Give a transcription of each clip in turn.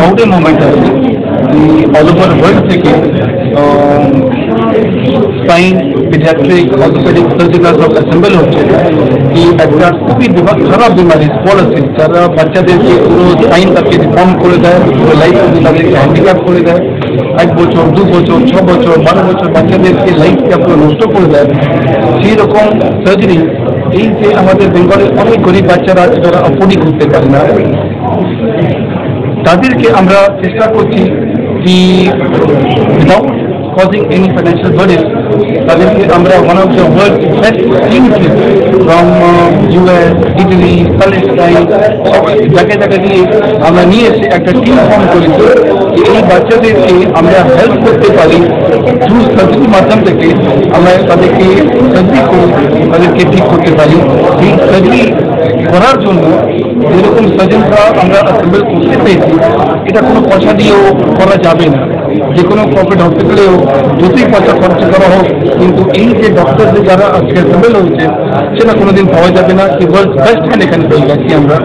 Proud moment है all over world থেকে spine paediatric orthopaedic surgical সব অ্যাসেম্বল হচ্ছে কি একটা খুবই খারাপ বিমারি স্পলাসিস যারা বাচ্চাদেরকে পুরো স্পাইন তাকে ডিফর্ম করে দেয়, পুরো লাইফ তাদেরকে হ্যান্ডিক্যাপ করে দেয়, 1 বছর 2 বছর 6 বছর 12 বছর বাচ্চাদেরকে লাইফকে পুরো নষ্ট করে দেয়। সেই রকম সার্জারি এই যে আমাদের বেঙ্গলের অনেক গরিব বাচ্চারা আছে যারা অ্যাফোর্ডই করতে পারে না, তাদেরকে আমরা চেষ্টা করছি কি without causing any financial burden তাদেরকে আমরা one of the world's best clinics from US, Italy, Palestine সব জায়গায় জায়গায় দিয়ে আমরা নিয়ে এসে একটা টিম ফর্ম করেছি এই বাচ্চাদেরকে আমরা হেল্প করতে পারি থ্রু সার্জারির মাধ্যম থেকে আমরা তাদেরকে সার্জারি করে তাদেরকে ঠিক করতে পারি। এই সার্জারি করার জন্য যেরকম সার্জনরা আমরা অ্যাসেম্বল করতে পেরেছি এটা কোনো পয়সা দিয়েও করা যাবে না, যে কোনো কর্পোরেট হসপিটালেও যতই পয়সা খরচ করা হোক, কিন্তু এই যে ডক্টরদের যারা আজকে অ্যাসেম্বল হয়েছে সেটা কোনোদিন পাওয়া যাবে না। কি ওয়ার্ল্ড বেস্ট হ্যান্ড এখানে পেয়ে গেছি আমরা।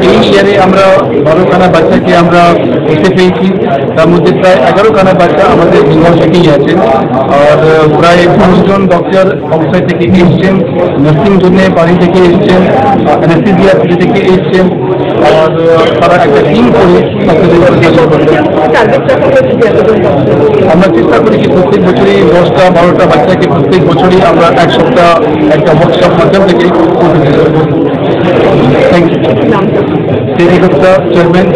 এই ইয়ারে আমরা 12খানা বাচ্চাকে আমরা দেখতে পেয়েছি, তার মধ্যে প্রায় 11খানা বাচ্চা আমাদের বেঙ্গল থেকেই আছে, আর প্রায় 5 জন ডক্টর আউটসাইড থেকে এসছেন, নার্সিং জন্য বাড়ি থেকে এসছেন, অ্যানেস্থেসিয়া থেকে এসছেন, আর তারা একটা টিম করে আমরা চেষ্টা করি কি প্রত্যেক বছরই 10টা 12টা বাচ্চাকে প্রত্যেক বছরই আমরা 1 সপ্তাহ একটা ওয়ার্কশপ মাধ্যম থেকে করতে চাই। Thank you. চেয়ারম্যান